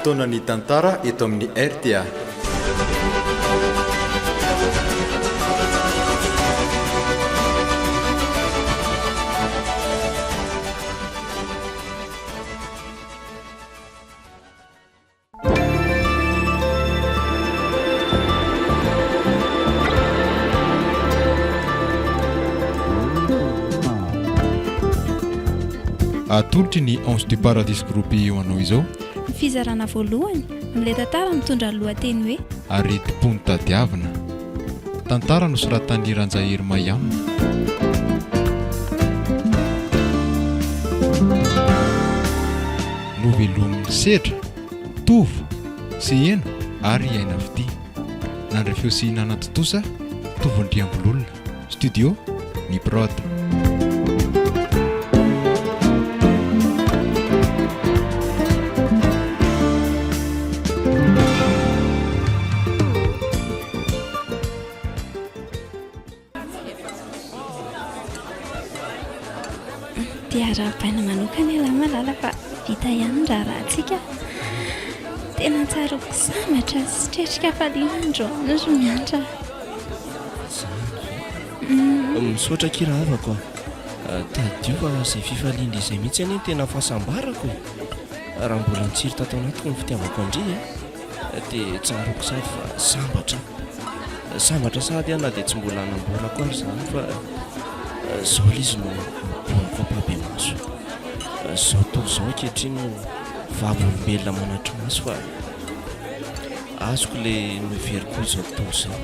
fotoana ny tantara eto amin'ny RTA. Atolotry ny Ange du Paradis Groupe eo anao izao. Fizarana voalohany amin'ilay tantara mitondra lohateny hoe Areti-pony tadiavina. Tantara nosoratan'i Ranjahery Mayamina. Novelomin'ny sedra, tovo, sy hena ary aina vidy. Nandray fiosiana totosa tovondriambololona. Studio ny Prod. dia raha-baina manokana ela malala fa vita ihany raha rahantsika tena tsaroko samatra sy tretrika falinandro nozo miantra misaotra kira havako tadiova izay fifaliana izay mihitsy any tena fahasambarako raha mbola nitsiry tatao anatiko ny fitiavako andry dia tsaroko sady fa sambatra sady ana dia tsy mbola hanambolako ary zany fa zao ilay izy no boniko ampabe maso zao toy izao ankehitriny no vavolombelona manatry maso fa azoko ilay miveriko izao toy izao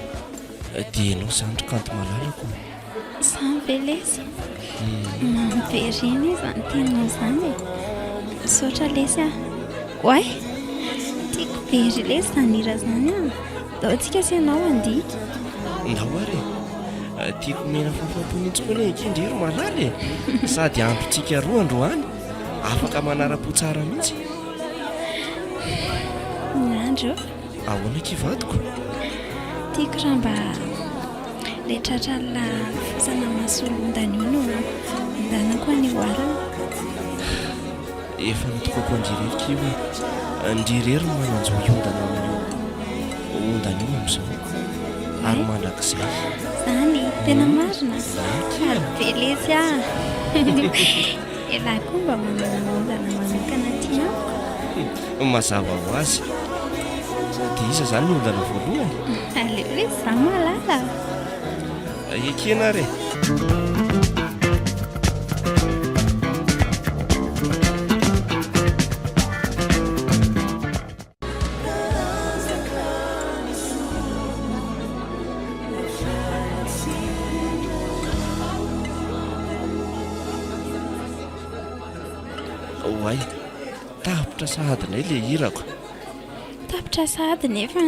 dia ianao zany kanto malalako samvelesy mampiveriny izany tenao izany misaotra lesy oay tiako very lesy zany hira zany dao antsika sy ianao andika ndao ary tiako mena fafaponitsy koa ny ekindrery malaly sady ampitsika roa androany afaka manara-po tsara mihitsy andro ahoana kivadiko tiako raha mba ilay tratralona fosana masolondany io no ndanako any oarana efa nitokako andrirerika io ndrirery no mananjo ondana amin'io ondana io amin'izao ary mandrakizay zany tena marina arbelesy elahy koa mba manana ondana manokana tiako mazava ho azy dia iza zany ny ondana voalohany aleo le za malala ekena re oay tapitra sahadinay le hirako tapitra sahady nefa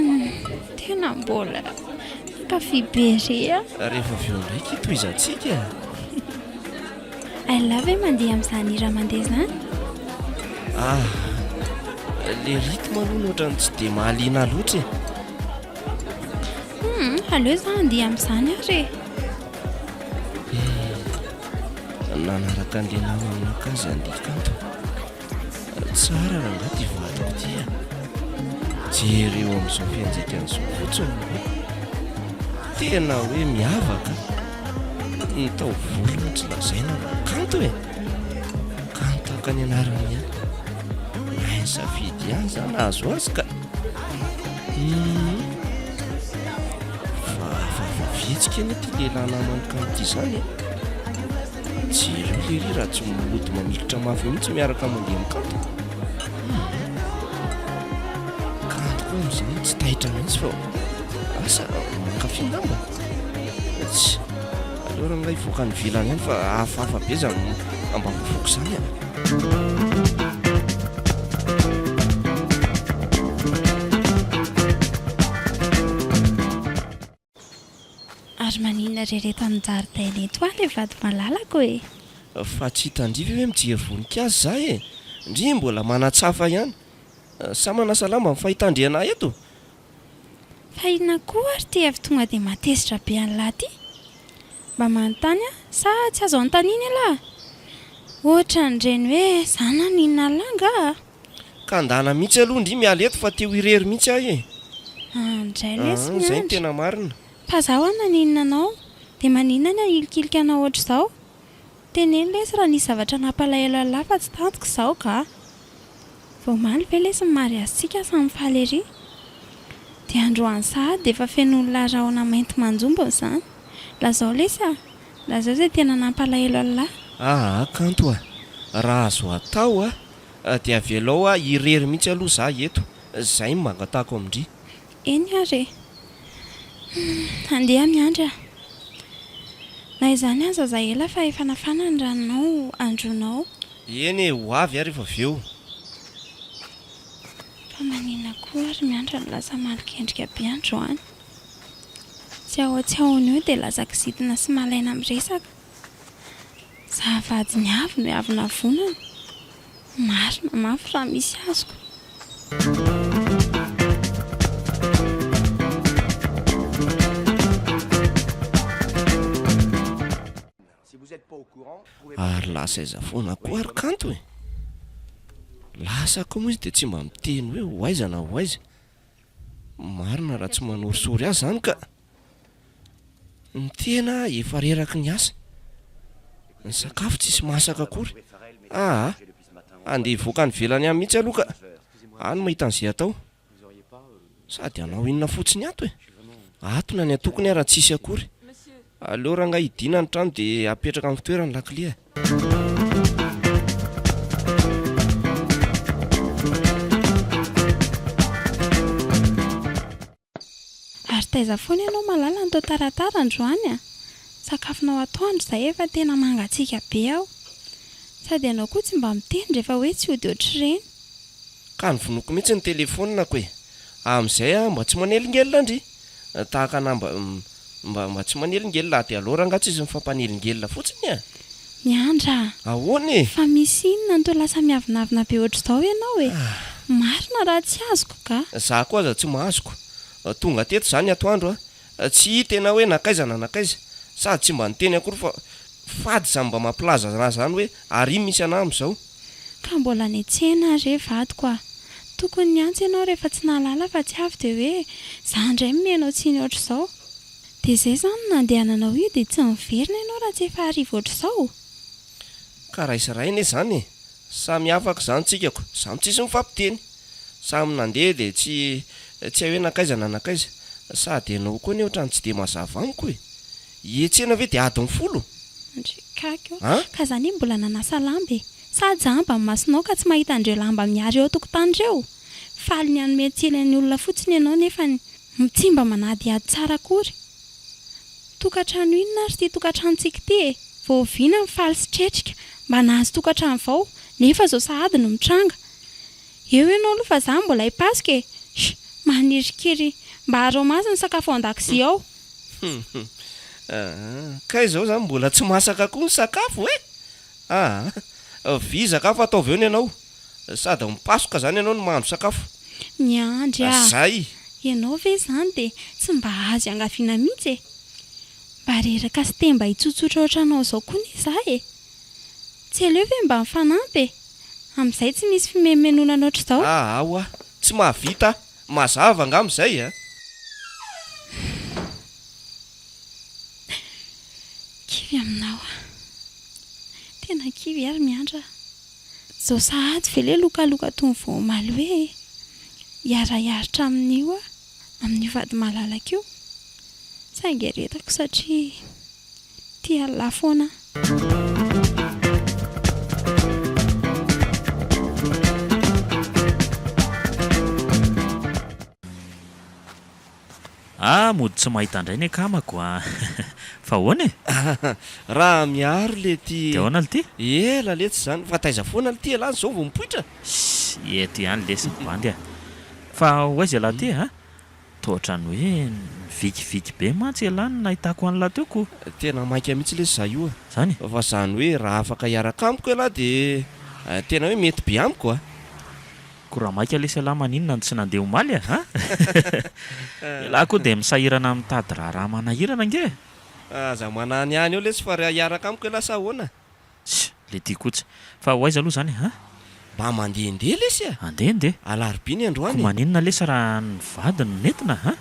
tena mbola kafiberea rehefa veo ndraiky toizantsika alava mandeha amin'izany hira mandeha zany le ritme aloha nohatrany tsy dia mahaliana loatra aleo za andeha amin'izany ary nanaraka andeha nama aminakazy andikanto tsara raha ngaty vadiko tia jereo amin'izao fianjaikan'izao fotsiny tena hoe miavaka nitao volona tsy lazaina kanto kanto aka ny anarany any mahay safidy ihany zany azo azy ka vitsika eny ty lehilahy namany kanto izany jereo lery raha tsy mody mamilitra mafy mihitsy miaraka mandeha mikanto kanto koa am'izany tsy tahitra mihitsy fa asa mankafindamba tsy aleo raha ngay voaka ny vilany ihany fa hafahafa be zany ambavovoko izany ary maninona rereto amin'ny jaridaina eto ahy le vady malalako fa tsy hitandrivy hoe mijery voninkazo zay ndry mbola manatsafa ihany sa manasalamba amin'ny fahitandriana eto fahina koa ary ty avy tonga dia matezitra be an'lahy ty mba manontany sa tsy azo antaniny alahy ohatra nireny hoe zana ninona langa ka andana mihitsy aloha ndry miala eto fa teo irery mihitsy ahy e. Andray lesy Zay miandra. ny tena marina. Fa zaho a naninona anao dia maninona ny ilikilika anao ohatr' izao. Teneny lesy raha nisy zavatra nampalahelo ahy fa tsy tantiko izao ka. Vao maly ve lesy ny mary aztsika samy faly ery. Dia androany sahady dia efa feno olona rahona mainty manjombo izany. Lazao lesy a. Lazao izay tena nampalahelo ahy. Kanto raha azo atao dia avelao irery mihitsy aloha za eto. Zay mangatako amindry. Eny ary andeha miandra. Na izany aza za ela fa efa nafana ny ranonao andronao. Eny ho avy ary efa avy eo. Fa maninona koa ary miandra no lasa malikendrika be androany. Tsy ao eo dia lasa kizitina sy malaina miresaka. Za vady ny avy no avy navonana. Marina mafy raha misy azoko. Ary lasa iza foana koa ary kanto e. Lasa koa moa izy dia tsy mba miteny hoe ho aiza na ho aiza. Marina raha tsy manorisory azy zany ka. Ny tena efa reraky ny asa. Ny sakafo tsisy masaka akory. Andeha hivoaka ny velany amin'ny mihitsy aloha ka. Any mahita an'izay atao. Sady anao inona fotsiny ato e. Atona ny atokony raha tsisy akory. Aleo raha nga hidiana ny trano dia apetraka amin'ny fitoerany lakile. Ary taiza foana ianao malala ny tao taratara androany a. Sakafonao atoandro izay efa tena mangatsiaka be aho. Sady ianao koa tsy mba miteny rehefa hoe tsy hody ohatr'ireny. Ka nivonoko mihitsy ny telefonina koe. Amin'izay mba tsy manelingelina ndry. Tahaka mba tsy manelingelina dia aleo raha tsy izy mifampanelingelina fotsiny a. Miandra. Ahoana e? Fa misy inona no toa lasa miavinavina be ohatr'izao ianao e. Marina raha tsy azoko ka. Za koa aza tsy mahazoko. Tonga teto zany atoandro tsy tena hoe nakaiza na nakaiza. Sady tsy mba niteny akory fa fady zany mba mampilaza na zany hoe ary misy anahy amin'izao. Ka mbola ny tsena re vadiko a. Tokony niantso ianao rehefa tsy nalala fa tsy avy dia hoe za indray mihainao tsiny ohatr'izao. Dia izay izany nandehananao io dia tsy miverina ianao raha tsy efa hariva ohatr'izao. Ka raisiraina zany e. Samy afaka zany tsikako. Samy tsisy mifampiteny. Samy nandeha dia tsy hoe nakaiza na nakaiza. Sady ianao koa ny ohatrany tsy dia mazava amiko e. Hietsena ve dia adiny 10? Kako. Ka zany mbola nanasa lamba e. Sady jamba ny masonao ka tsy mahita andreo lamba miary eo tokotany ireo. Faly ny hanome tselany olona fotsiny ianao nefa tsy mba manadiady tsara akory. Tokatrano inona ary ty tokatranontsika ty e. Vao viana mifaly sy tretrika mba nahazo tokatrano vao nefa zao sahady no mitranga. Eo ianao aloha fa za mbola hipasoka e. Manirikiry mba haromazy ny sakafo an-dakozia ao. Ka izao zany mbola tsy masaka koa ny sakafo e. Vizaka fa ataovy eo ny ianao. Sady mipasoka zany ianao no mahandro sakafo. Miandry Zay. Ianao ve zany dia tsy mba azy angaviana mihitsy e. Mba reraka sy te mba hitsotsotra ohatranao izao koa ny za e. Tsy aleo ve mba mifanampy e. Amin'izay tsy misy fimemenonana ohatr'izao. Tsy mahavita. Mazava nga amin'izay a. Kivy aminao a. Tena kivy ary miandra. Zao sahady ve le lokaloka toy ny vao omaly hoe hiara-hiaritra amin'io amin'io vady malalaka io. Saingy aretako satria tia lafoana. Mody tsy mahita indray ny akamako fa ahoana e? Raha miaro le ty. Dia ahoana le ty? Ela letsy zany. Fa taiza foana le ty alany zao vao mipoitra. Eto ihany lesy bandy fa ho aiza lahy ty tohatrany hoe vikiviky be mantsy alany nahitako an'lahy teo ko. Tena mainka mihitsy lesy za io Zany? Fa zany hoe raha afaka hiaraka amiko lahy dia tena hoe mety be amiko Ko raha maika lesy lahy maninona tsy nandeha omaly lahy koa dia misahirana mitady raha manahirana nge. Za manany any eo lesy fa raha hiaraka amiko lahy sa ahoana? Le ty kotsy. Fa ho aiza aloha zany mba mandehandeha lesy a andehandeha alarobia ny ko androany maninona lesa raha ny vady no nentina ha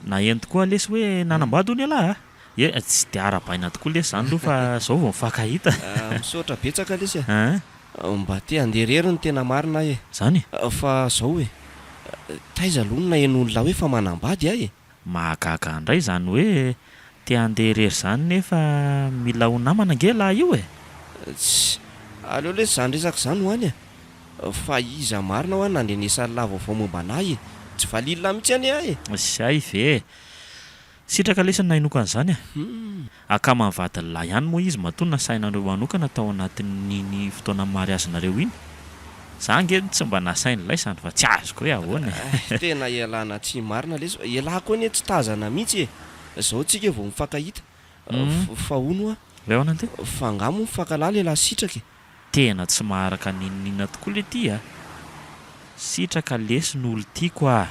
na eny tokoa lesy hoe nanambady ony alahy tsy dia arabaina tokoa lesy zany aloha fa zao vao mifankahita misaotra betsaka lesy a mba te handeharery ny tena marina e zany fa zao hoe taiza lonona en'olona hoe fa manambady ahy e mahagaga indray zany hoe te handeharery zany nefa mila ho namana angela io e tsy aleo lesy zany resaka zany ho any a fa iza marina ho any nandrenesany lavaovao momba anahy e tsy valilona mihitsy any ahy e zay ve sitraka lesany nainokan'izany a akama mivady lahy ihany moa izy matonona sainareo manokana tao anatin'n'iny fotoana mariazinareo iny za nge tsy mba nasainy lay zany fa tsy azoko hoe ahoana tena ialana tsy marina lesy ialako anie tsy tazana mihitsy e zao tsika vao mifankahita fa ono a leonante fa angamo mifankalahy lehilahy sitraka tena tsy maharaka ninina tokoa le ty a sitraka lesy n'olo tiako a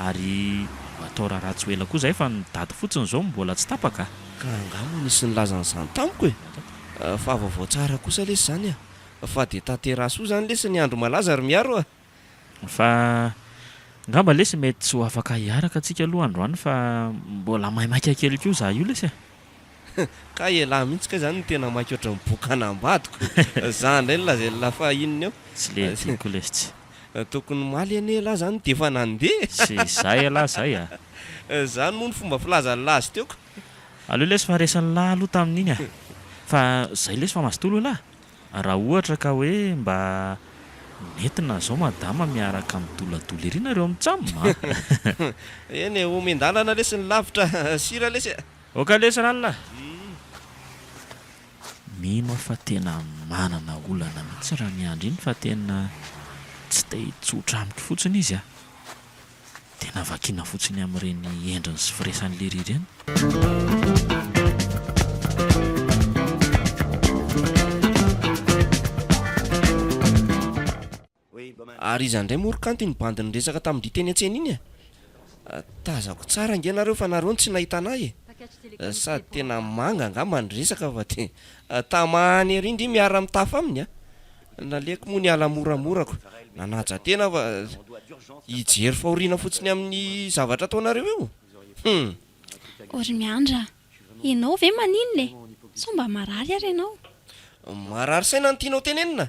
ary atao raha tsy hoela koa zay fa nidady fotsiny zao mbola tsy tapaka ka angamo nisy nilazan'izany tamiko e fa vaovao tsara kosa lesy zany a fa de tanteraso zany lesy ny andro malaza ary miaro a fa ngamba lesy mety tsy ho afaka hiaraka antsika aloha androany fa mbola maimaika kely koa za io lesy ka ialahy mihitsy ka zany no tena maiky oatra mibokanambadiko za ndray nylazay lafa inony eo tsy le tiako lesy tsy tokony maly ane lahy zany de efa nandeha sy zay alahy zay a zany moa ny fomba filazany lazy teoko aleo lesy fa resan'ny lahy aloha tamin'iny a fa zay lesy fa masitolo alahy raha ohatra ka hoe mba nentina zao madama miaraka midoladolo ery nareo mitsamma eny omendalana lesy ny lavitra sira lesy oka lesy ralina mino fa tena manana olana mihitsy raha miandro iny fa tena tsy de tsotra amiko fotsiny izy a tena vakina fotsiny amin'ireny endriny sy firesan'le rireny ary iza ndray morokanto iny bandiny resaka tamin'ndry teny an-tsena iny a tazako tsara ngenareo fa nareo ny tsy nahita anahy e sady tena manga angamba ny resaka fa de tamahany ery indry miara mitafa aminy a naleko moa ny ala moramorako nanaja tena fa hijery fahoriana fotsiny amin'ny zavatra ataonareo eo ory miandra ianao ve maninona e somba marary ary ianao marary saina ny tianao tenenina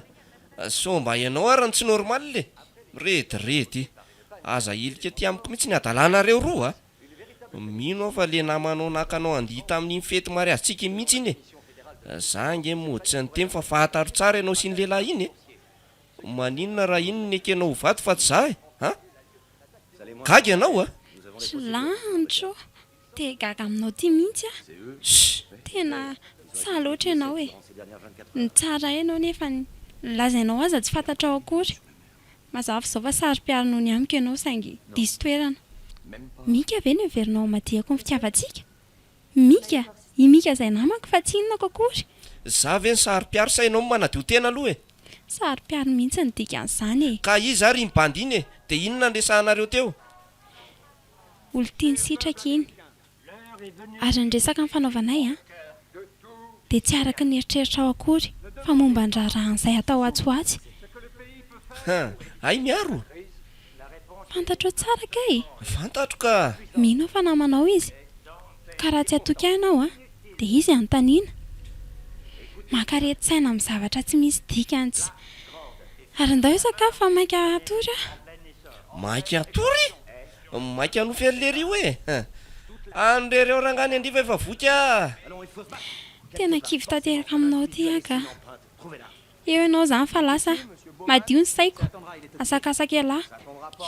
somba ianao ary ny tsy normal le retirety aza ilika ty amiko mihitsy ny adalanareo roa a mino aho fa le namanao nakanao andihita amin'ny fety mariazitsika mihitsy iny e za nge mody sy ny temy fa fahataro tsara ianao sy ny lehilahy iny e maninona raha iny ny ekenao ho vaty fa tsy za e a gaga ianao a tsy lantro te gaga aminao ty mihitsy a tena sa loatra ianao e ny tsara ianao nefa lazainao aza tsy fantatra ao akory mazava zao fa sary-piarinao ny amiko ianao saingy diso toerana mika ve ny averinao madihako ny fitiavantsika mika imika zay namako fa tsy inonako akory za ve ny sary-piaro sainao manadio tena aloha e sary-piaro mihitsy ny dikan'izany e ka izy ary miband iny e de inona nresahanareo teo olo tiany sitraka iny ary nyresaka ny fanaovanay a de tsy araka ny eritreritra ao akory fa momba ndrarahan'izay atao atsoatsy ay miaro fantatro tsara kay fantatro ka mino fa namanao izy ka raha tsy atoky ianao a de izy anontaniana makarety-tsaina amin'ny zavatra tsy misy dikantsy ary ndao io sakafo fa maika atory a maika atory maika anofellery hoe andrereo rangany andriva efa voky a tena kivy tanteraka aminao ty aka eo ianao zany fa lasa madio ny saiko asakasaka ialahy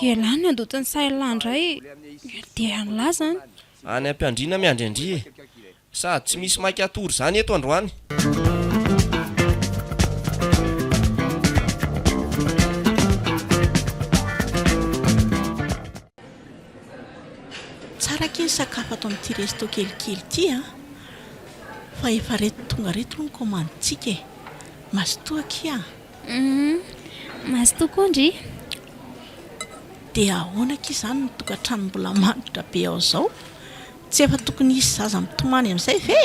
ialahy ny andotiny sailandray de anylahy zany any ampiandrina miandriandry e sady tsy misy maika atory zany eto androany tsara keny sakafo ato amin'ity resto kelikely ty a fa efa reto tonga reto ny komanditsika e mastoaky a masy tokoa ndry de ahoanaka izany ny tokantrano mbola manitra be ao zao tsy efa tokony hisy zaza mitomany amin'izay ve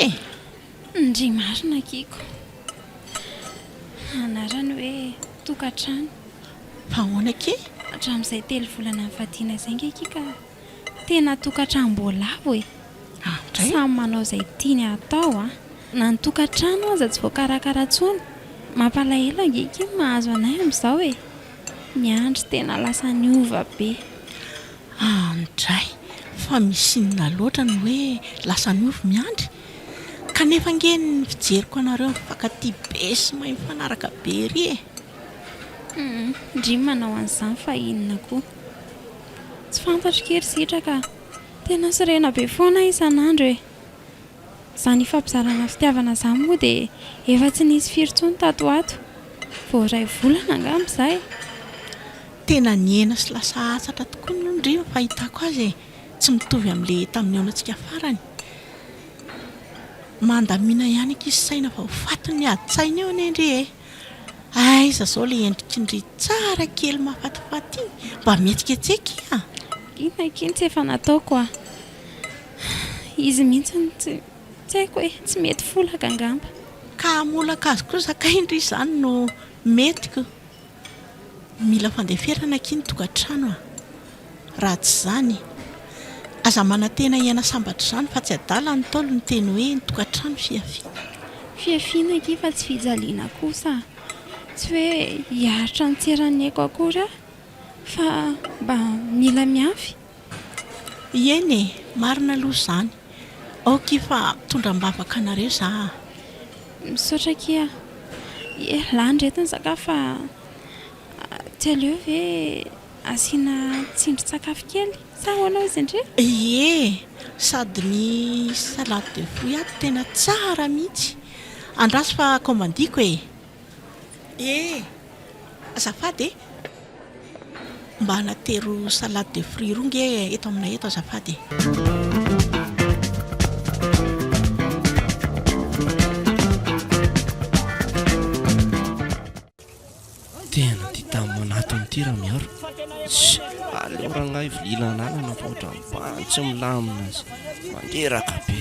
ndry marina kiko anarany hoe tokantrano. Fa ahoana ke? Hatramin'izay 3 volana nivadiana izay ngeky ka tena tokantram-boalavo e. Andray Samy manao izay tiany atao a. Na ny tokantrano aza tsy voakarakara intsony. Mampalahelo ngeky mahazo anay amin'izao e. Ny andro tena lasa niova be. Andray fa misinina loatra ny hoe lasa niovy miandry. Kanefa nge ny fijeriko anareo mifankatia be sy mahay mifanaraka be ry e. Ndry manao an'izany fa inona koa. Tsy fantatro kery sitra ka tena sirena be foana isan'andro e. Izany fampizarana fitiavana izany moa dia efa tsy nisy firy intsony tato ato. Vao 2 volana angamba izay. Tena niena sy lasa asatra tokoa no ndry ny fahitako azy e. Tsy mitovy amin'ilay tamin'ny aonantsika farany. Mandamina ihany ankizy saina fa ho fatiny adi-tsaina eo anie ndry e. Aiza zao le endrikindry tsara kely mahafatifaty iny mba mihetsiketseka a. Inona tsy efa nataoko a. Izy mihitsy tsy haiko hoe tsy mety folaka angamba. Ka molaka azy kosa ka indry izany no metiko. Mila fandeferana kiny tokantrano a. Raha tsy izany aza manantena iana sambatra izany fa tsy adala ny taolo ny teny hoe ny tokantrano fiafiana. Fiafiana eky fa tsy fijaliana kosa. Tsy hoe hiaritra ny tseran'ny haiko akory fa mba mila miafy. Ieny e, marina aloha izany. Aoky fa tondram-bavaka anareo za. Misaotra kia. Landry eto ny sakafo fa tsy aleo ve asiana tsindrin-tsakafo kely sa hoanao izy indray? Ie, sady ny salade de fruits ato tena tsara mihitsy. Andraso fa komandiko e. Azafady e. Mba natero salade de fruits roa nge eto aminay eto azafady. Tena ty tamin'ny manatony ty raha miaro. Aleo ragnahy vilina ananana fa ohatra mipantsy milamina azy mangeraka be.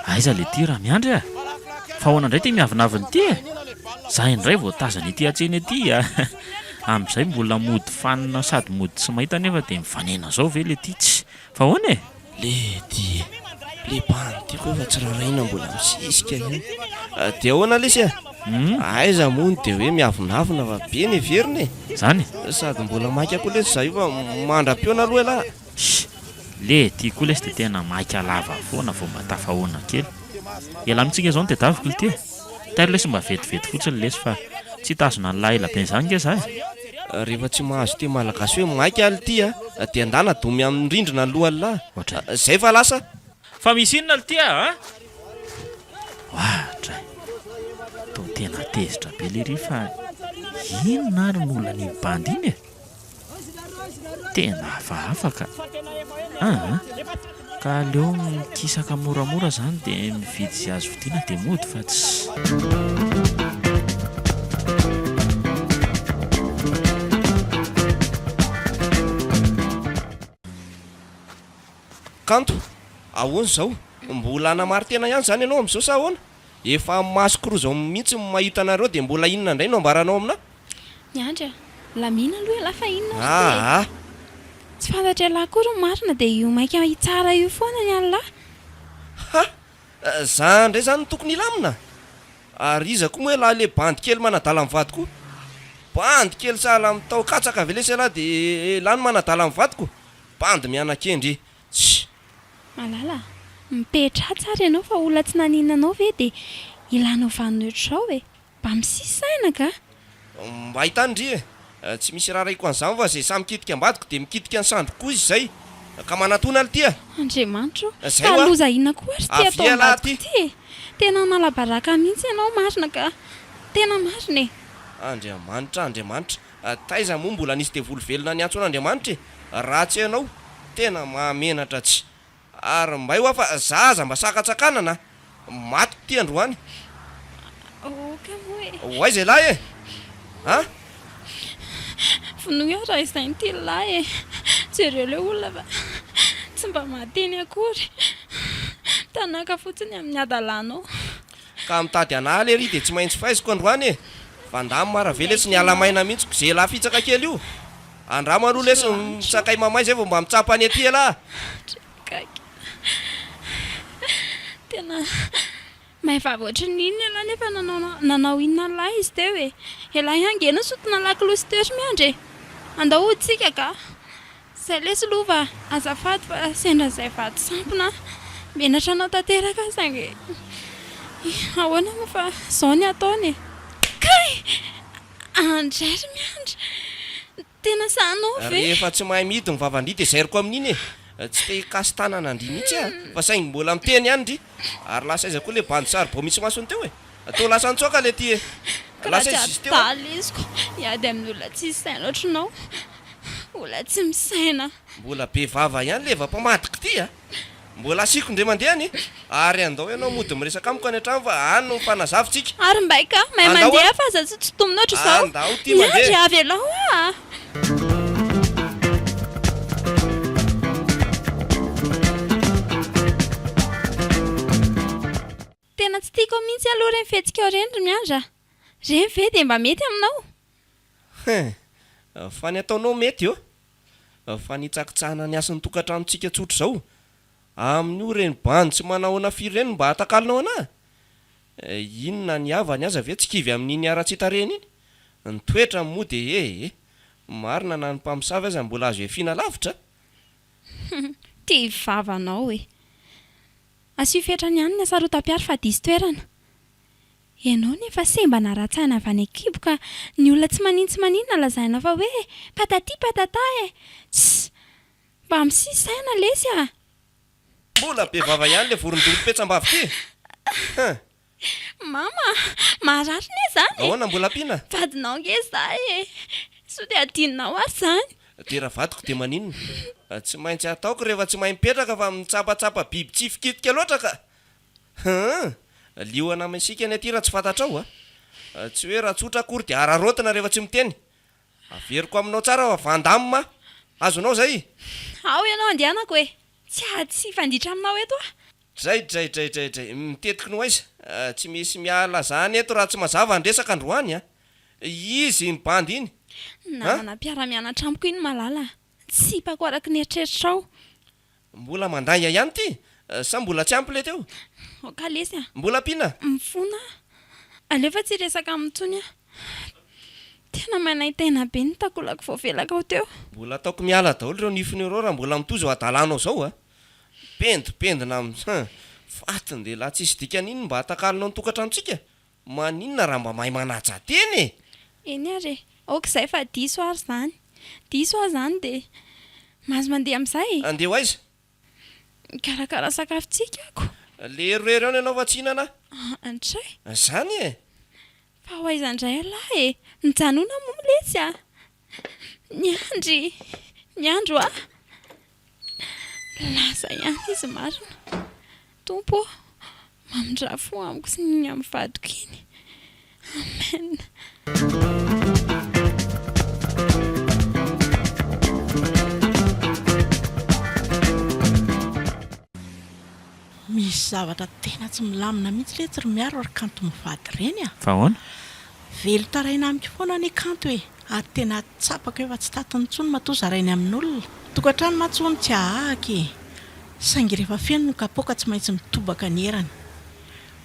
Aiza le ty raha miandry a? Fa hoana indray ty miavinaviny ty e? Za indray vao tazana ity atseny aty a. Amin'izay mbola mody fanina sady mody tsy mahita nefa dia mifanena zao ve le ty tsy? Fa hoana e? Le ty le panty koa efa tsy raraina mbola misisika ihany. Dia ahoana lesy a? Aiza moa dia hoe miavinavina fa be ny veriny e. Zany? Sady mbola maika koa lesy za io fa mandra-piona aloha lahy. Le ty koa lesy dia tena maika lava foana vao mba tafahoana kely. Ela amintsika zao no tedaviko le ty e. Tary lesy mba vetivety fotsiny lesy fa tsy tazona ny lahela be izany nge za e. Rehefa tsy mahazo te malagasy hoe maika ali ty a dia andana domy amin'ny rindrina ny lohany lahy. Zay fa lasa. Fa misy inona le ty a? Ohatra. Tao tena tezitra be le ry fa inona ary no olona ny bandy iny e? Tena hafahafa. Ka aleo mikisaka moramora zany dia mividy sy azo vidiana dia mody fa tsy. Kanto, ahoana izao? Mbola anamary tena ihany zany ianao amin'izao sa ahoana? Efa masoko roa izao mihitsy mahita anareo dia mbola inona indray no ambaranao amina? Miandry a. Lamina aloha lafa inona? Tsy fantatra lahy kory marina dia io maika tsara io foana ny alahy. Za indray zany tokony ilamina. Ary iza koa moa lahy le bandy kely manadala amin'ny vadiko. Bandy kely sahala amin'ny tao katsaka ve lesy lahy dia lany manadala amin'ny vadiko. Bandy mianan-kendry. Malala, mipetra tsara ianao fa olona tsy naninanao ve dia ilanao vanin'ohatrao e. Mba misisaina ka? Mba hitandry e. Tsy misy raha raiko an'izany fa izay samy mikitika ambadiko dia mikitika ny sandro koa izy izay. Ka manatona ali ty a. Andriamanitro, ka loza inona koa ary ty atao ambadiko ty. Tena nalabaraka mihitsy ianao marina ka. Tena marina e. Andriamanitra. Taiza moa mbola nisy dia volo velona ny antson'Andriamanitra e. Raha tsy ianao tena mahamenatra tsy. Ary mba io fa zaza mba sakatsakana matiko ty androany. Ka moa e. Hoay izay lahy e. Vonoa raha izay ty lahy e. Jereo le olona fa tsy mba mahateny akory. Tanaka fotsiny amin'ny adalanao. ka mitady analy ery dia tsy maintsy faiziko androany e vandamo maravely sy ny alamaina mihitsy zay lafitsaka kely io andramano lesy misakay mamay zay vao mba mitsapany aty ela tena mahevava ohatry niny ela nefa nanao inona lahy izy teo e ela ihangena sotona lakilosy tery miandre andao tsika ka zay lesy lova azafady fa sendra zay vaty sampona menatra anao tanteraka sange ahoana moa fa zao ny ataony kay andrery miandry tena sanao ve rehefa tsy mahay mihity ny vavandry dia zairiko amin'iny e tsy te kasy tanana andry mihitsy a fa saingy mbola miteny ihany ndry ary lasa iza koa le bandisary bo misy masony teo e atao lasa nitsoaka le ty e lasa izy izy teo iziko iady amin'ny olona tsy saina ohatranao olona tsy misaina mbola be vava ihany le vampamadika ty a mbola asiko ndre mandehany ary andao ianao mody miresaka amiko any an-trano fa any no mifanazavitsika ary mbaika mahay mandeha fa za tsy tombona ohatry zao andao ty mandeha miandry avy alao a tena tsy tiako mihitsy aloha reny fihetsika reny ry miandra reny ve dia mba mety aminao fa ny ataonao mety eo fa nitsakitsahana ny asan'ny tokantranontsika tsotra zao amin'io reny bandy tsy manahoana firy reny mba hatakalinao ana inona ny avany aza ve tsy kivy amin'iny ara-tsitareny iny ny toetra moa dia marina na ny mpamosavy aza mbola azo efina lavitra tia vavanao e asio fetrany ihany ny asarotam-piary fa disy toerana ianao nefa semba naratsaina avy any akiboka ny olona tsy maninona lazaina fa hoe patati patata e ts mba misisaina lesy a mbola be vava ihany le vorondolo-petsam-bavy ty mama marary ne zany ahoana mbola pina vadinao nge zay e so dia adinonao ary zany dia raha vadiko dia maninona tsy maintsy ataoko rehefa tsy mahay mipetraka fa mitsapatsapa biby tsy fikitika loatra ka lioana masika ny aty raha tsy fantatrao tsy hoe raha tsotra akory dia ararotina rehefa tsy miteny averiko aminao tsara fa vandamoma azonao zay ao ianao andehanako e tsy ady sy fanditra aminao eto dray mitetika no aiza tsy misy miala zany eto raha tsy mazava andresaka androany izy mibandy iny namana mpiara-mianatra amiko iny malala tsy hipako araky ny eritreritrao mbola mandaya ihany ty sa mbola tsy ampy le teo okalesy a mbola pina mifona alefa tsy resaka amintsony a tena manay tena be ny takolako voavelaka ao teo mbola ataoko miala daholo ireo nifiny reo raha mbola mitozy ao adalanao zao pendipendina fatiny de laha tsisy dikan'iny mba hatakalinao ny tokantranontsika maninona raha mba mahay manaja teny eny ary okizay fa diso ary zany diso a zany de mahazo mandeha amin'izay andeha aiza karakara sakafontsika ako le erorery ao ny anao vatsinana antray zany e fa ho aizandray alahy e nijanona moa miletsy a ny andro a lasa ihany izy marina tompo mamindrafo amiko sy ny amin'ny vadiko iny amen misy zavatra tena tsy milamina mihitsy le tsy ry miaro ary kanto mivady reny a fa hoana velo taraina amiko foana ny kanto e ary tena tsapaka efa tsy tatiny ntsony matozarainy amin'ny olona tokantrano matsony tsy ahahaka e saingy rehefa feno no kapoaka tsy maintsy mitobaka ny herany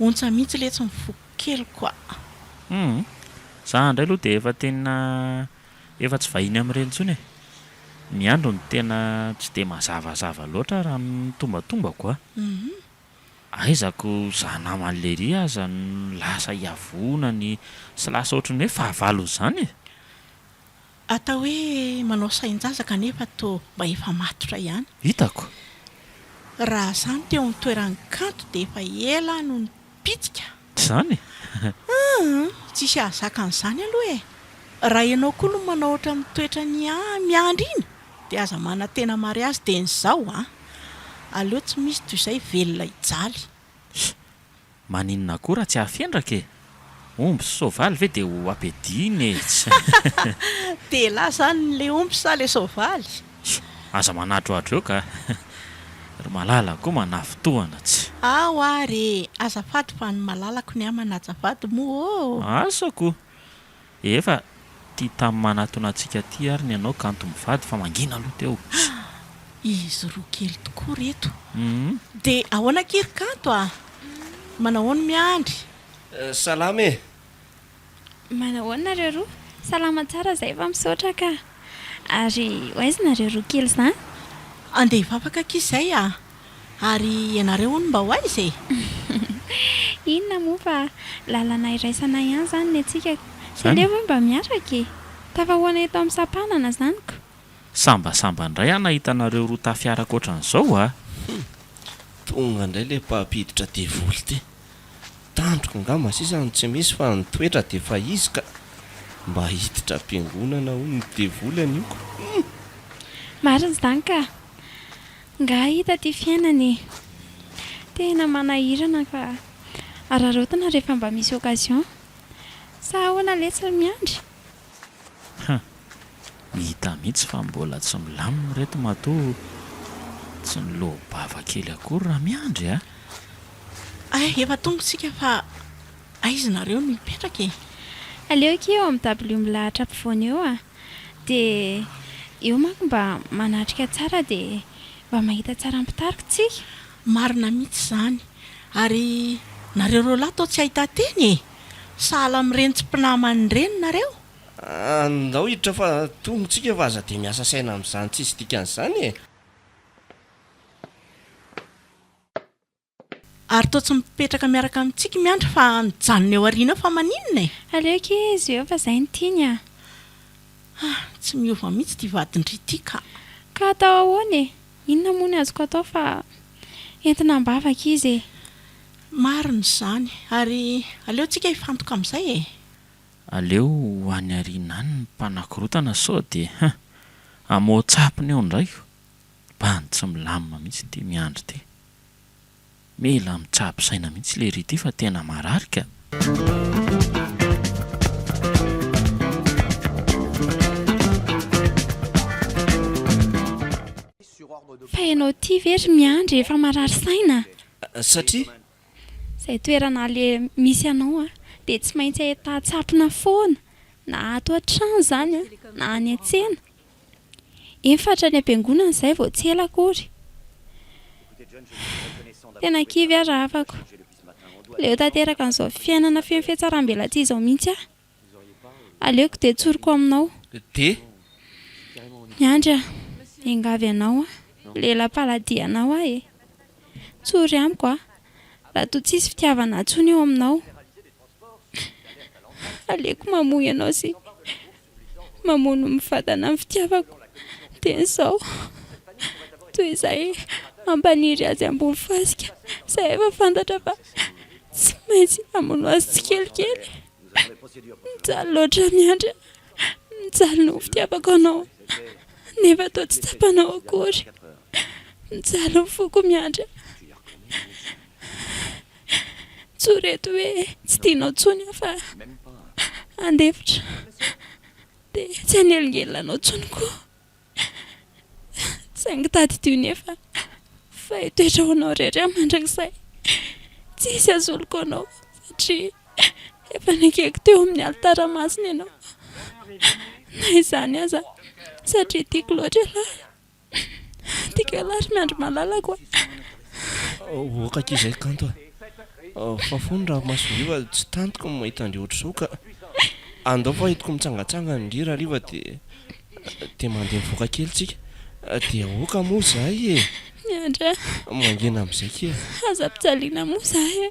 ontsa mihitsy le tsy mifoky kely koa za indray aloha dia efa tena efa tsy vahiny amin'ireny ntsony e ny andro ny tena tsy dia mazavazava loatra raha mitombatomba koa aizako za naman'le ry aza ny lasa hiavonany sy lasa ohatrany hoe fahavalo zany e atao hoe manao sain-jazaka nefa to mba efa matotra ihany hitako raha zany teo amin'ny toeran'ny kanto dia efa ela no ny pitsika zany tsisy ahazakan'izany aloha e raha ianao koa no manao ohatra mitoetra ny miandry iny dia aza mana tena mary azy dia nyzao aleo tsy misy toy izay velona ijaly maninona koa raha tsy hafendraka e omby sy soavaly ve dia ho ampediny dia lahy zany le omby sa le soavaly aza manatroatro eo ka ry malala koa manafitohana tsy ao ary azafady fa ny malalako ny amana azafady moa asako efa tia tamin'ny manatona antsika ty ary ny ianao kanto mivady fa mangina aloha teo izy roa kely tokoa reto dia ahoana kery kanto manahoany miandry salama e manahoana nareo roa salama tsara izay efa misaotra ka ary hoaiza nareo roa kely izany andeha hivavaka k'izay ary ianareo hony mba hoaiza e inona moa fa lalana iraisana ihany izany ny antsika sy le hoe mba miaraka e tafahoana eto amin'ny sampanana izanyko sambasamba indray nahitanareo roa tafiaraka ohatran'izao tonga indray le mpampiditra devoly ty tandroka angamba sisany tsy misy fa nitoetra dia fa izy ka mba hiditra am-piangonana ho ny devoly anioko marina izany ka nga hita ty fiainany tena manahirana fa ararotina rehefa mba misy occasion sa ahoana letsy miandry hita mihitsy fa mbola tsy milamina reto matoa tsy nylobava kely akory raha miandry efa tonga sika fa aiza nareo no mipetraka e aleoko eo amin'ny w milahatra ampivoana eo dia eo manko mba manatrika tsara dia mba mahita tsara ampitarika tsika marina mihitsy izany ary nareo ro lahy tao tsy ahita teny e sahala amin'ireny tsy mpinamany ireny nareo andao hiditra fa tongotsika fa aza dia miasa saina amin'izany tsisy dikan'izany e ary toa tsy mipetraka miaraka amintsika miandry fa mijanona eo ariana fa maninona e aleoko izy eo fa izay ny tiany tsy miova mihitsy ty vadindry ty ka atao ahoana e inona moa ny azoko atao fa entina mbavaka izy e marina izany ary aleontsika hifantoka amin'izay e aleo ho any ariana any ny mpanakorotana sao dia amoatsapiny eo indraiko mba ny tsy milamina mihitsy ty miandry ty mila mitsapy saina mihitsy le ry ty fa tena mararika fa ianao ty very miandry efa marary saina satria izay toerana le misy ianao dia tsy maintsy ahita-tsapina foana na ato an-trano izany na any an-tsena efatra ny am-piangonana izay vao tsy ela akory tena kivy raha afako leo tanteraka an'izao fiainana feno fihatsaram-bela ty izao mihitsy aleoko dia tsoriko aminao dia miandry engavy ianao lela-paladianao e tsory amiko raha toa tsisy fitiavana antsony eo aminao aleoko mamoa ianao sy mamono mivatana amin'ny fitiavako dia izao toy izay mampaniry azy ambony fasika izay efa fantatra fa tsy maintsy hamono azy tsy kelikely mijaly loatra miandry mijaly no fitiavako anao nefa toa tsy tapanao akory mijaly mifoko miandry tsoreto hoe tsy tianao tsony fa andefitra dia tsy anelingelinanao tsony koa tsy angitady tio nefa fa hitoetra ho anao rehetra mandrakizay tsisy azoloko anao satria efa nakeko teo amin'ny alitara masina ianao na izany aza satria tiako loatra lahy tiako alary miandry malalako okak'izay kanto fa fony raha masoliva tsy tantoko mahita andry ohatr'izao ka andao fa hitoko mitsangatsanga ny rira riva dia mandeha mivoaka kely tsika dia oka moa zahay e miandra mangena amin'izay kely aza mpijaliana moa zahay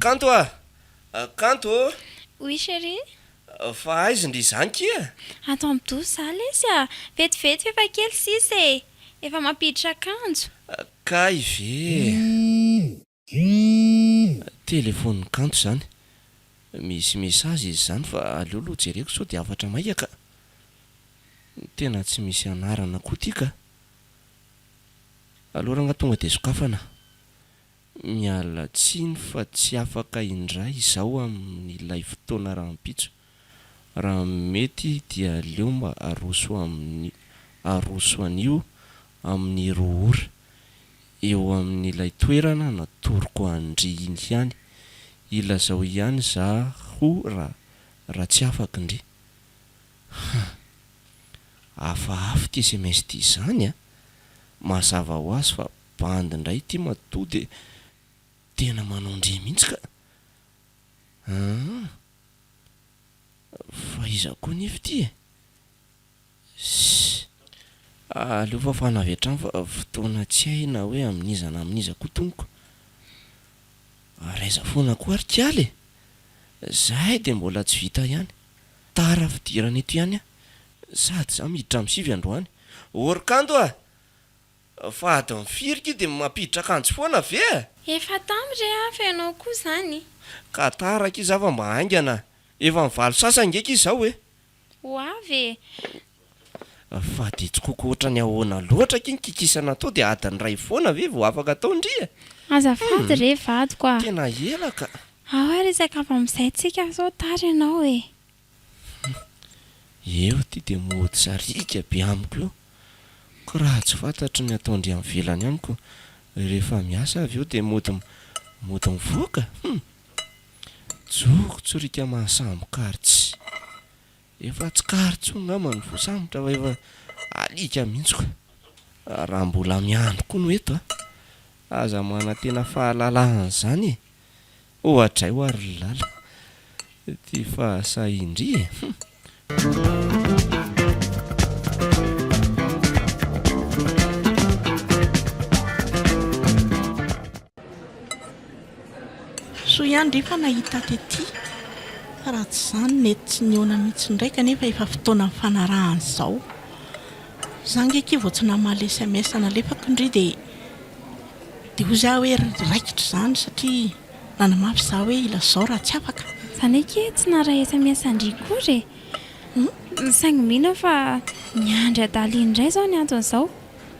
kanto kanto oui chérie fa aiza ndry izany kia ato amin'ny dozy zaly izy vetivety efa kely sisa efa mampiditra akanjo ka ive telefony kanto izany misy mesazy izy izany fa aleoloha jereko sao dia afatra maikaka tena tsy misy anarana koa tia ka aloha raha tonga dia sokafana miala tsiny fa tsy afaka indray izaho amin'ilay fotoana rahampitso. Raha mety dia leo mba aroso anio amin'ny 2 ora eo amin'ilay toerana natoroko andry ihany. Ilazao ihany zaho raha tsy afaka indry. Hafahafa ty SMS ty izany a. Mazava ho azy fa bandy indray ty matoa dia tena manao ndry mihitsy ka. Fa iza koa nify ty e. Aleo fafana avy hatrany fa fotoana tsy hay na hoe amin'iza koa tompoko. Raiza foana koa ary kialy e. Zahay dia mbola tsy vita ihany. Tara fidirana eto ihany a. Sady za miditra amin'ny 7 androany. Orikando a. Fa ady mifirika dia mampiditra akanjo foana ve a? Efa tamire fenao koa zany. Ka taraka izy fa mba haingana. Efa mivalo sasa ngeka izao e. Ho avy. Fa dia tsy koko ohatrany ahoana loatra kiny kikisana tao dia adiny ray foana ve vao afaka tao ndry e. Azafady re vady koa. Tena elaka. Ao resaka avy amin'izaytsika sao tara ianao e. Eo ty dia mody sarika be amiko eo. Ko raha tsy fantatry ny ataondry amin'ny velany amiko. Rehefa miasa avy eo dia mody mivoaka. Joko tsorika mahasambo karitsy. Efa tsy karitsy ngamba ny voasambotra fa efa alika mihitsy koa. Raha mbola miandro koa no eto a. Aza mana tena fahalalahana izany e. Ohatra ho ary lala. Ty fahasahindry e. So ihany rehefa nahita tety. Fa raha tsy izany nety tsy niona mihitsy ndraika nefa efa fotoana fanarahana izao. Za ngeka vao tsy namaly SMS nalefako indry dia hoy za hoe raikitra izany satria nanamafy za hoe ilazao raha tsy afaka. Zany eke tsy naray SMS andry kory e. Saingy mino fa niandry adaly indray zao ny anton'izao.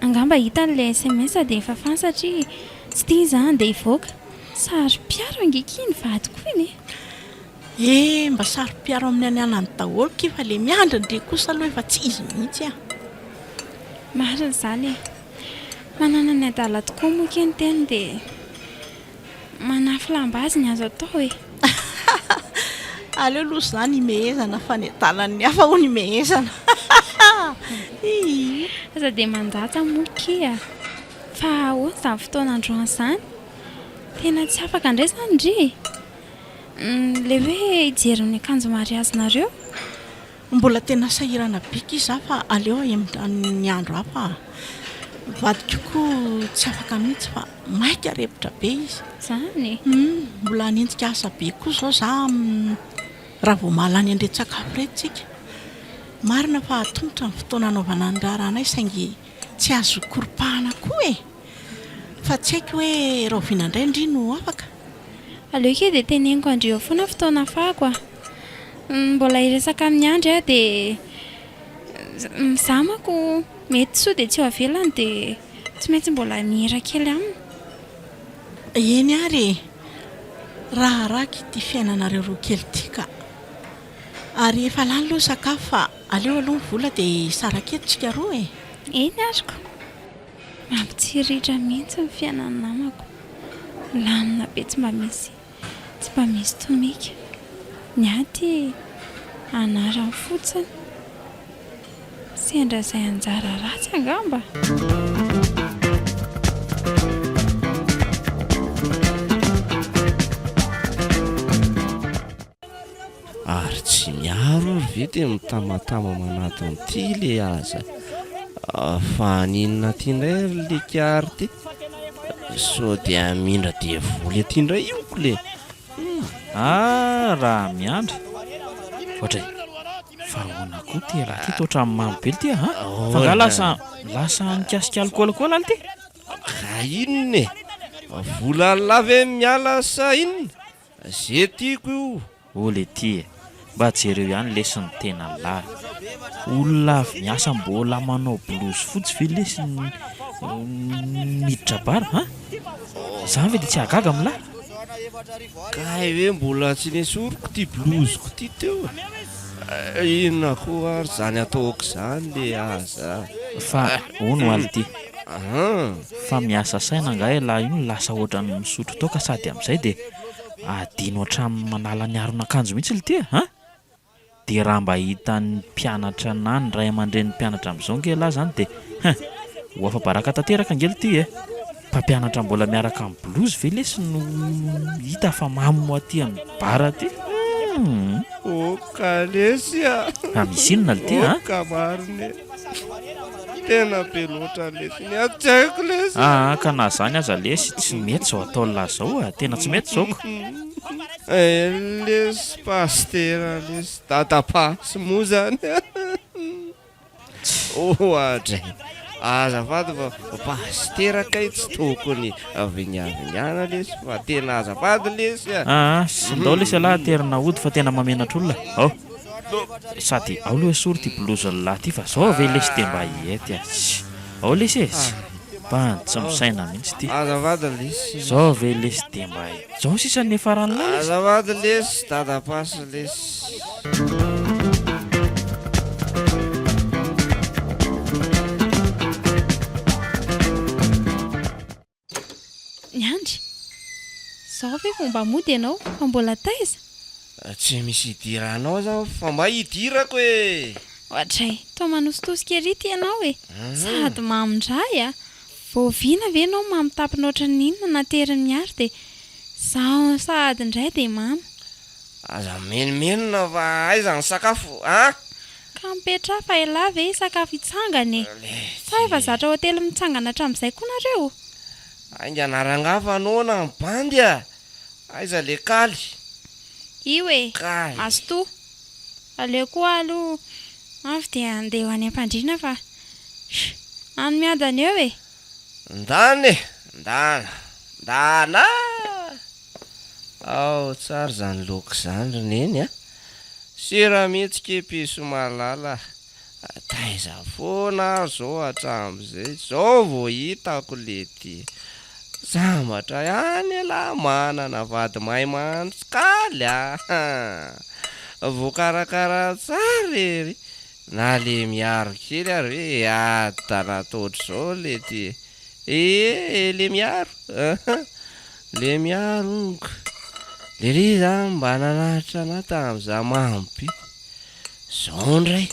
Angamba hita n'ilay SMS dia efa fany satria tsy tia izany dia hivoaka. Sary piaro angekiny vady koa iny e. Mba sary piaro amin'ny anianany daholo fa ilay miandry ndre kosa aloha efa tsy izy mihitsy a. Marina izany e. Manana ny adala tokoa moa keny teny dia manafy lamba azy ny azo atao e. Aleo aloha izany imehezana fa ny adalan'ny hafa ho ny imehezana. Aza dia manjata moa kia. Fa ahoana izany fotoana androany izany? Tena tsy afaka indray izany ndry. Ilay hoe hijery amin'ny akanjo mariazinareo. Mbola tena sahirana bika izy fa aleo ny andro hafa. Vadiko koa tsy afaka mihitsy fa maika repotra be izy. Zany. Mbola hanenjika asa be koa izao za raha vao mahalany andrean-tsakafo retintsika. Marina fa atombotra ny fotoana anaovana ny raharanay saingy tsy azo koropahana koa e. Fa tsy haiko hoe raha oviana indray indry no afaka. Aleo ke dia teneniko andreo foana fotoana fako a. Mbola hiresaka amin'ny andry dia mizamako mety soa dia tsy ho avelany dia tsy maintsy mbola mihira kely aminy. Eny ary raha raky ty fiainanareo roa kely ty ka. Ary efa lany aloha sakafo fa aleo aloha ny vola dia saraketontsika roa e. Eny ariko. Mampitsiritra mihitsy ny fiainan'ny namako. Lamina be tsy mba misy tomika. Ny aty anarany fotsiny. Sendra izay anjara ratsy angamba. Ary tsy miaro ary ve dia mitamatama manato an'ity le aza. Fa ninona ty indray le kiary ty. So dia mindra dia voly aty indray io le. Raha miandry ohatray fa ahoana koa ty raha ty toatra amin'ny mamy be ty ha. Fa nga lasa mikasika alkola ty. Inona e? Vola lave miala sa inona? Zay tiako io. Ole ty e. Mba jereo ihany lesiny tena lahy. Olona avy miasa mbola manao blouse fotsy ve lesiny miditra bara ha? Zany ve dia tsy agaga amin'lahy? Kay hoe mbola tsy nesoriko ty blouzeko ty teo. Inona koa ary zany ataoko zany le aza. Fa ono aly ty. Ah, Fa miasa saina nga lahy io lasa ohatran'ny misotro toka sady amin'izay dia adino hatramin'ny manala ny aron'akanjo mihitsy le ty ha? Dia raha mba hitan'ny mpianatra na ny ray aman-dren'ny mpianatra amin'izao nge lahy zany dia ho afa-baraka tanteraka angely ty e. Mpampianatra mbola miaraka amin'ny blouse ve lesy no hita fa mamo aty amin'ny bara aty? oka lesy a. Misy inona le ty ha? Oka mariny. Tena be loatra lesy ny atsaiko lesy. Ka na zany aza lesy tsy mety zao atao lahy zao tena tsy mety zao ko. Lesy pastera lesy dadapasy moa zany. Ohatra azafady fa pastera kay tsy tokony vignavignana lesy fa tena azafady lesy a. Sy ndao lesy lahy terina ody fa tena mamenatra olona. Sady ao loha sory ty blouse lahy ty fa zao ve lesy dia mba hiety ao lesy e. Tsy misaina mihitsy ty. Azafady lesy. Zao ve lesy dia mba zao sisa ny farany lahy. Azafady lesy dadapasy lesy. Nyandry, zao ve fomba mody ianao fa mbola taiza? Tsy misy hidiranao zaho fa mba hidirako e. Ohatray, toa manositosika ery ty ianao e. Sady mamindray voaviana ve ianao mamitampina ohatran'ny inona nateriny miary dia zaho sady indray dia mamy. Aza menomenona fa aiza ny sakafo a? Ka mipetra fa ela ve sakafo hitsangany e. Sa efa zatra hotely mitsangana hatramin'izay koa nareo? Ainga narangafa anona ny bandy a. Aiza le kaly? Io e, Kaly. azo toa. Aleo koa aloha avy dia andeha ho any am-pandriana fa any miadana eo e. Ndany e, ndana. Ao tsara zany loka zany roneny a. Sira mihetsika piso malala. Taiza foana zao hatramin'izay. Zao vao hitako lety. Zamatra ihany la manana vady mahay mahandro kaly voakarakara tsara ery. Na le miaro kely ary hoe adana totra zao lety. Le miaro. Le miaro. Le ry zany mba nanahitra ana tamin'izaho mampy. Zao ndray.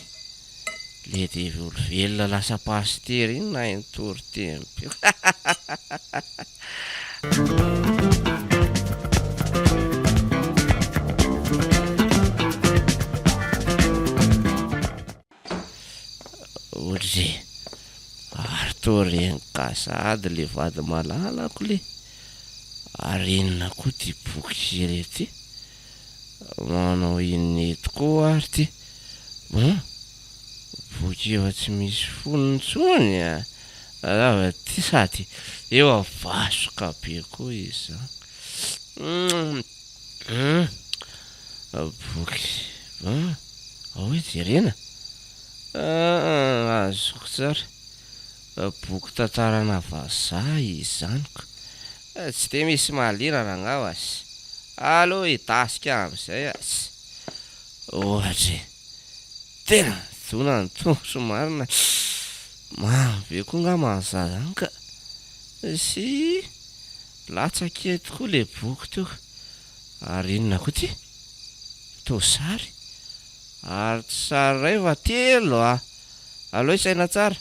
Le dia velona lasa pastera iny na intory tempo. Ohatry ary toa reny kasady le vady malalako le. Ary inona koa ty boky rety? Manao inona tokoa ary ty? Boky efa tsy misy fonony tsony a. Azava ty sady eo avasoka be koa izy. Boky ao hoe jerena. Azoko tsara. Boky tantarana vazaha izy zaniko. Tsy dia misy mahaliana rangao asy. Allo hitasika amin'izay asy. Ohatra tena dona ny tongotra marina. Mamy be koa nga manzaza any ka. Sy latsaka tokoa le boky teo. Ary inona koa ty? Toa sary. Ary sary ray fa telo a. Allo isaina tsara.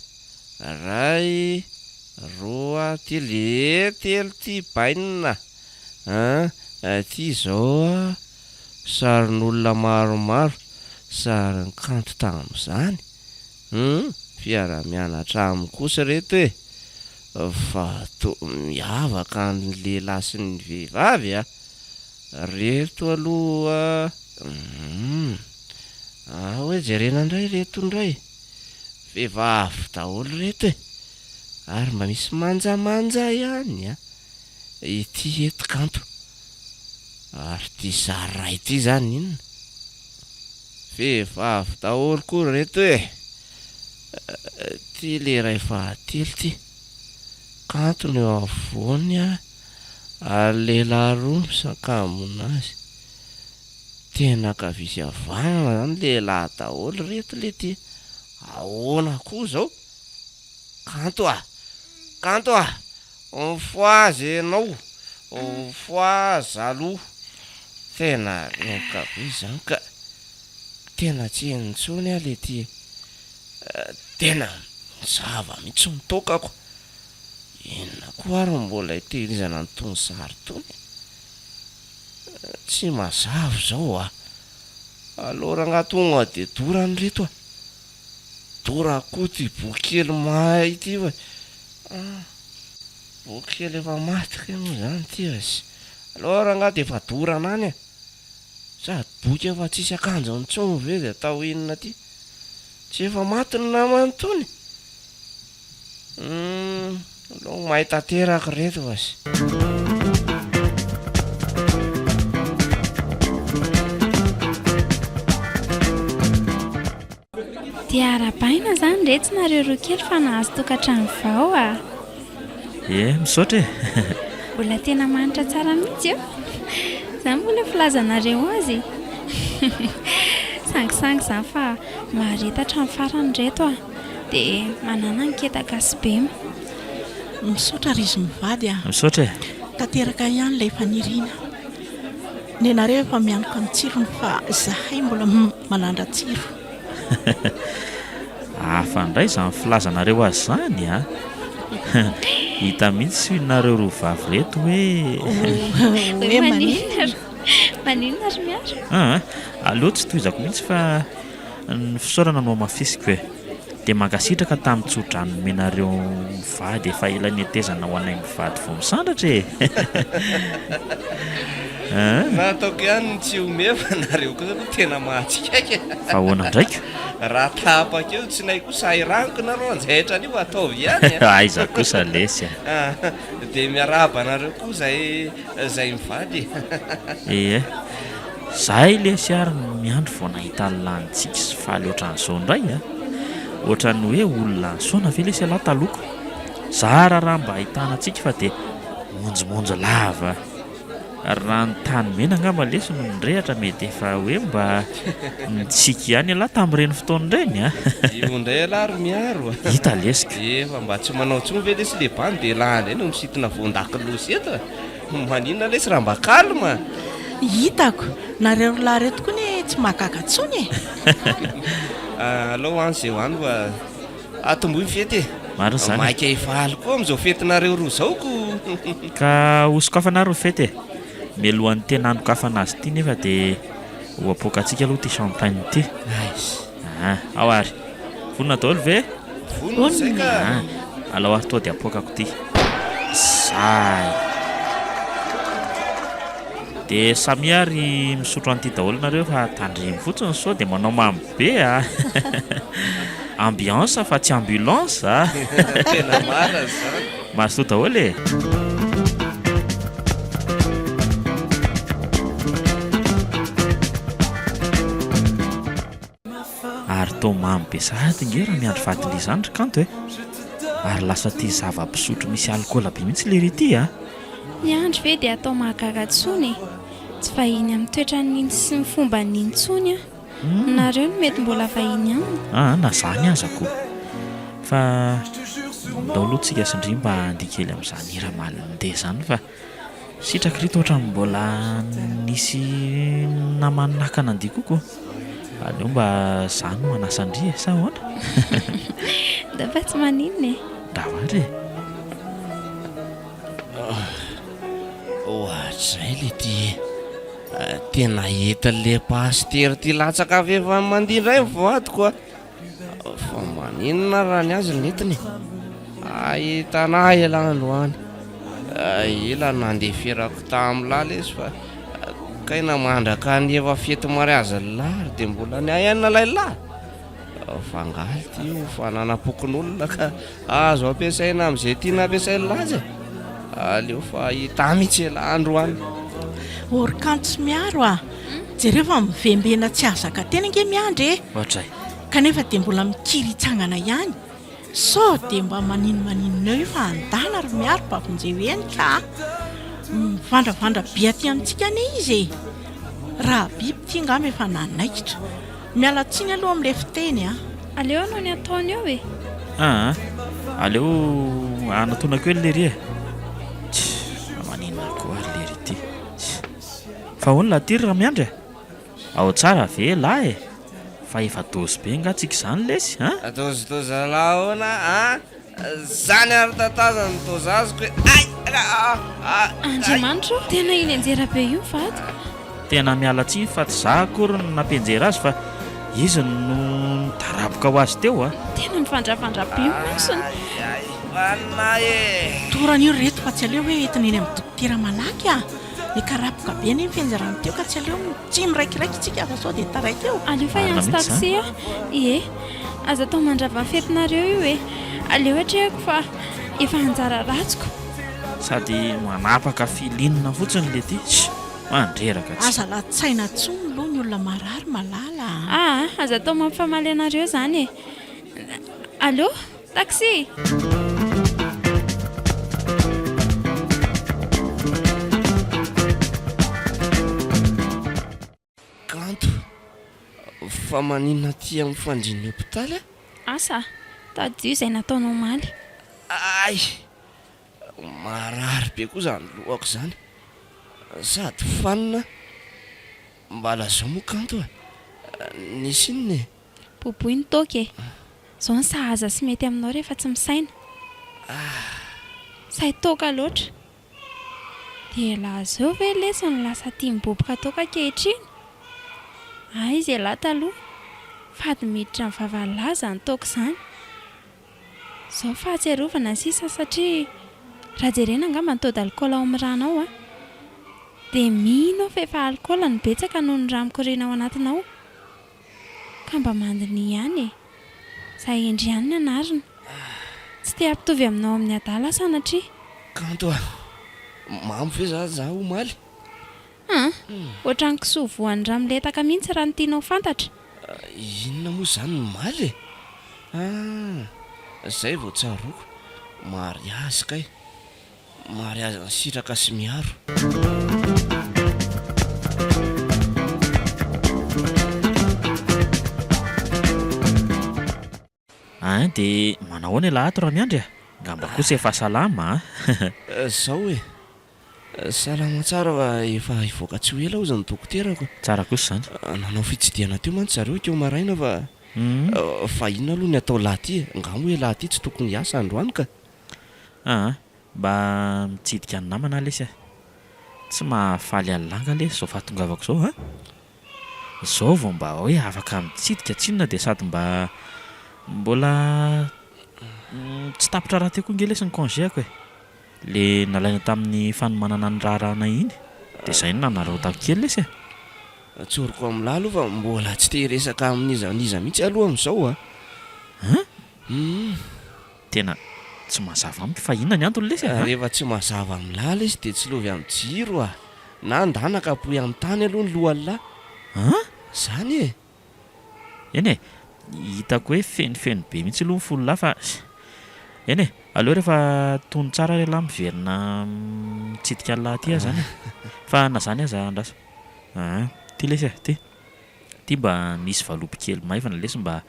Ray, roa, telo ty bainina. Ty zao a sarin'olona maromaro. Sarin'ny kanto tamin'izany. Fiara-mianatra aminy kosa reto e. Fa miavaka ny lehilahy sy ny vehivavy a. Reto aloha hoe jerena indray reto indray. Vehivavy daholo reto e. Ary mba misy manjamanja ihany a. Ity eto kanto. Ary ty zaray ty zany inona? Vehivavy daholo koa reto e. Ty le ray fahatelo ty. Kanto ny eo afovoany a. lehilahy roa misakambona azy tena kaviziavana zany lehilahy daholo reto le ty ahoana koa zao kanto ah foazy anao foazy aloha tena renkabe zany ka tena tsy enitsony a le ty tena zava mihitsy mitokako inona koa ary mbola hitehirizana nytony sary tony tsy mazavo zao a alora angatonga de dorany reto a dora koa ty bokely mahay ty hoe bokely efa matika moa zany ty azy alora anga de efa dorana any a sady boky efa tsisy akanjo nitsony ve de atao inona ty tsy efa maty ny namany tony aloha mahay tanteraka reto azy dia arabaina zany retsy nareo roa kely fa nahazo tokantrano vao a misaotra mbola tena manitra tsara mihitsy io zany mbola filazanareo azy sangisangy zany fa maharetatra ny farany reto a dia manana niketaka sy be misaotra ry izy mivady a misaotra tanteraka ihany ilay faniriana ny anareo efa mianoka ny tsirony fa zahay mbola manandra tsiro afandray zany filazanareo azy zany a hita mihitsy nareo roa vavy reto hoe maninona ry miaro aloha tsy toizako mihitsy fa ny fisaorana no mafisiko hoe dia mankasitraka tamin'ny tsodrano menareo mivady efa ela netezana ho anay mivady vao misandratra nataoko ihany tsy omefa nareo koa zany tena mahatsikaiky fa ahoana ndraika raha tapaka eo tsy nay kosa iraniko nareo anjaitra an'io ataovy ihany aiza kosa lesy dia miaraba nareo koa zay mivady zahay lesy ary miandro vao nahita lanitsika sy faly ohatran'izao indray ohatran'ny hoe olona nsaona ve lesy alahy taloko zara raha mba ahitana antsika fa dia monjomonjo lava raha ny tany mena angamba lesy no nirehatra mety efa hoe mba nitsika ihany alahy tamin'ireny fotoan'ireny io ndray alahy ry miaro hita lesika efa mba tsy manao tsony ve lesy le bany dia lahany eny misitina voandakilosy eto maninona lesy raha mba kalma hitako nareo lahy reto koa ny tsy mahagaga tsony aloha any zay hoany fa atomboy fety marina zany maika ifaly koa am'izao fetinareo roa zao ko ka hosokafanareo fety mialohan'ny tena andokafana azy ity nefa dia ho apokatsika aloha ty champagne ty ao ary vonona daholo ve vonona zay ka alao ary toa dia apokako ty zay dia samiary misotro an'ity daholo nareo fa tandremy fotsiny sao dia manao mamy be ambiance fa tsy ambulance tena mara zany mahazo to daholo ary to mamy be sahady nge raha miandro vadily zany ry kanto ary lasa ty zava-pisotro misy alkôla be mihitsy le ry ty ny andro ve dia atao mahagaga tsony tsy vahiny amin'ny toetra niny sy ny fomba niny tsony nareo no mety mbola vahiny aminy na zany azako fa daolotsika sindry mba andikely amin'izany hira malindeha zany fa sitraka rito ohatra mbola nisy namanaka nandia kokoa aleo mba zany no manasandria sa hoana da fa tsy maninona dahary ohatrizay le ty tena hitan'le pastery ty latsaka avefa mandindray mivadiko fa maninona raha ny azy netiny ahitana elandro any ela nandeferako tamin'lahy lesy fa kaina mandraka ny efa fety mariazy lary dia mbola ny ayanina lay lahy fangaly ty io fa nanapokon'olona ka azo ampiasaina amin'izay tiana ampiasaina lazy aleo fa hita mihitsy elandro any orkanto sy miaro jereo fa mivembena tsy azaka tena nge miandry ohatray kanefa dia mbola mikiry itsangana ihany sao dia mba maninonmaninona eo io fa andala ry miaro mpavinjeo eny ka Vandravandra be aty amintsika ane izy raha biby ty ngamy efa nanaikitra miala tsiny aloha amin'ilay fiteny a. Aleo anao ny ataony eo e. Aleo anatonako eo lery e. Manina koa lery ty. Fa hono latyry raha miandry ao tsara ve lahy e. Fa efa dozy be ngatsika izany lesy dozy lahy hoana zany ary tatazany dozy azoko Andriamanitra tena iny anjera be io vadiko. tena miala tsiny fa tsy za akory no nampianjera azy fa izy no taraboka ho azy teo Tena mivandravandra be io mihitsiny. Vanina e Toran'io reto fa tsy aleo hoe entina eny amin'ny dokotera malaky ny karaboka be ny fianjarany teo ka tsy aleo tsy miraikiraiky tsika fa sao dia taraiky eo. Aleo fa ianso taxi ie aza atao mandrava ny fetinareo io e. Aleo hatreko fa efa anjara ratsiko. sady manapaka filinina fotsiny le ty mandreraka tsy Aza latsaina tsony aloha ny olona marary malala. Aza atao mampifamaly anareo zany e. Allo taxi. Kanto fa maninona ty amin'ny fandrin'ny hôpitaly Asa tadio izay nataonao maly. ay marary be koa zany lohako zany sady fanina mbala zao moa kanto nisy inona e Boboy ny toky e. Zao ny sahaza sy mety aminao rehefa tsy misaina. Say toka loatra. Dia lazao ve lesony lasa tia miboboka toka kehitriny? Izy ela taloha fady miditra ny vavalaza ny toka izany. Zao fahatserovana sisa satria raha jerena angamba nitody alikaola ao amin'ny rano ao dia mino fa efa alikaola ny betsaka noho ny rano mikoriana ao anatinao. Ka mba mandiny ihany e. Zay endry ihany ny anarina. Tsy te hampitovy aminao amin'ny adala sanatria. kanto mamy ve za ho maly Ohatran'ny kisoa voan'ny ramoletaka mihitsy raha ny tianao fantatra. inona moa zany ny maly zay vao tsaroko mariazy kay mariazy ny sitraka sy miaro dia manao ny lahato raha miandry ngamba kosa efa salama zao e salama tsara fa efa ivoaka tsy ho ela ao zany dokoterako tsara kosa zany nanao fitsidiana teo mantsy zareo keo maraina fa inona aloha ny atao lahaty ngamo hoe lahaty tsy tokony hiasa androany ka mba mitsidika ny namana lesy tsy mahafaly alanga lesy zao fahatongavako zao zao vao mba hoe afaka mitsidika tsinona dia sady mba mbola tsy tapitra raha teo koa nge lesy ny congéako le nalaina tamin'ny fanomanana ny raharahana iny dia izay no nanarotako kely lesy tsoriko amin'lahy aloha fa mbola tsy te resaka amin'izaniza mihitsy aloha amin'izao tena tsy mazava amiko fa inona ny antony lesy rehefa tsy mazava amin'lahy lesy dia tsy lovy amin'ny jiro na andanaka apoy amin'ny tany aloha ny lohan'ny lahy zany e eny hitako hoe fenofeno be mihitsy aloha ny folo lahy fa eny aleo rehefa tony tsara re lahy miverina mitsidika ny lahy ty zany fa na zany aza andrasa ty lesy ty mba nisy valopy kely maivana lesy mba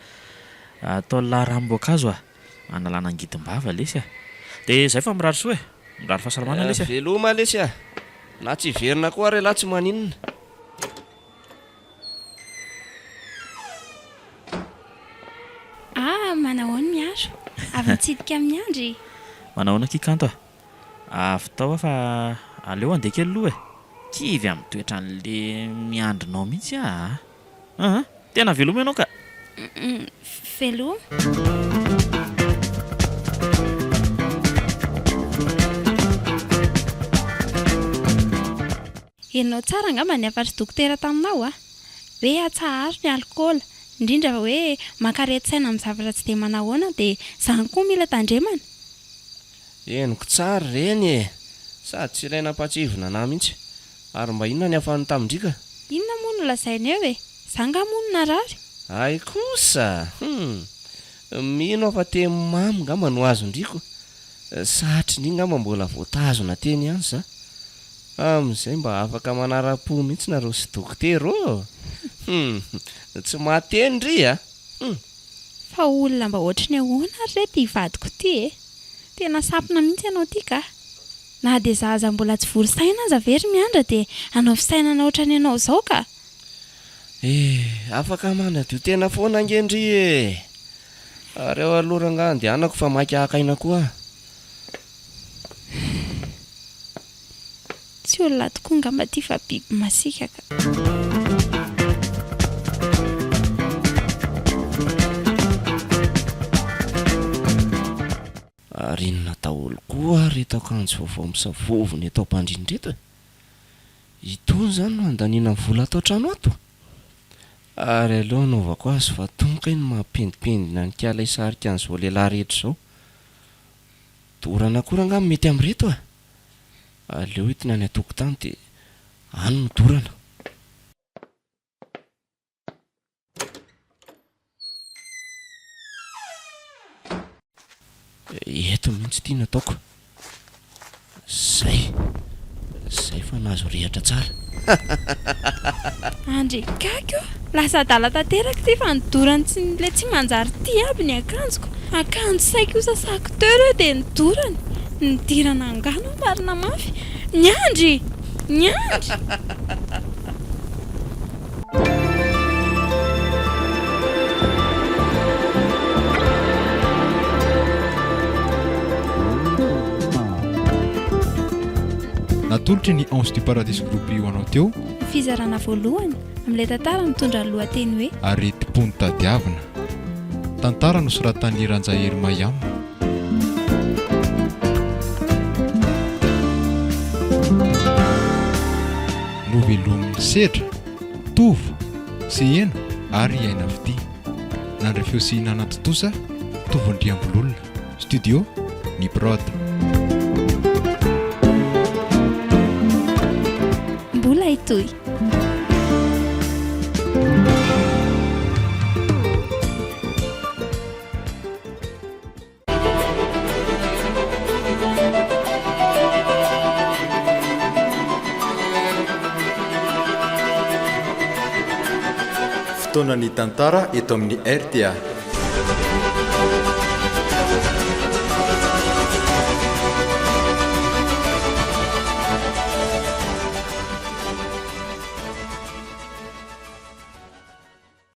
atao lahy ranom-boankazo analana angidim-bava lesy dia zay fa mirary soa mirary fahasalamana lesy veloma lesy na tsy verina koa re lahy tsy maninona Manahoana miaro avy mitsidika amin'ny andry. Manahoana kikanto avy tao fa aleo andeha kely aloha kivy amin'ny toetran'le miandrinao mihitsy tena veloma ianao ka Veloma. Enao tsara angamba ny afatry dokotera taminao hoe atsaharo ny alikaola indrindra hoe mankarety-saina amin'ny zavatra tsy dia manahoana dia izany koa mila tandremana. eniko tsara reny sady tsy ilaina mpatsivona na mihitsy ary mba inona ny hafan'ny tamindrika Inona moa no lazaina eo zanga moa no narary. ay kosa mino afa teny mamy ngamba no azondriko satry ny ngamba mbola voatazona teny ihany za amin'izay mba afaka manara-po mihitsy nareo sy dokotera tsy matendry a fa olona mba ohatry ny ahoana ary rety hivadiko ty tena sampina mihitsy ianao ty ka na dia zaza mbola tsy vory saina aza very miandra dia anao fisainana ohatrany ianao izao ka afaka manadio tena foana angendry ary eo alohoranga andehanako fa maiky ahakaina koa tsy olona tokoa nga mba ty fa biby masika ka ary inona daholo koa reto akanjo vaovao misavovony atao mpandrindreto itony zany no andaniana vola atao trano ato ary aloha naovako azy fa tonga iny mampendipendina ny kala isarika an'izao lehilahy rehetra izao dorana koa nga mety amin'reto aleo hitina ny atokotany dia any no dorana eto mihitsy tia nataoko zay fa nahazo rehatra tsara andry kako lasa adala tanteraka ty fa nidorany le tsy manjary ty aby ny akanjoko akanjo saiko sasako teo dia nidorany nidirana angano marina mafy nyandry natolotry ny Ange du Paradis groupe io anao teo fizarana voalohany amin'ilay tantara mitondra ny lohateny hoe Areti-pony tadiavina tantara nosoratan'i Ranjahery Mayama novelomin'ny sedra tovo sy heno ary aina vity nandray feosihinana totosa tovondriambololona studio ny prod mbola itoy fotoana ny tantara eto amin'ny RTA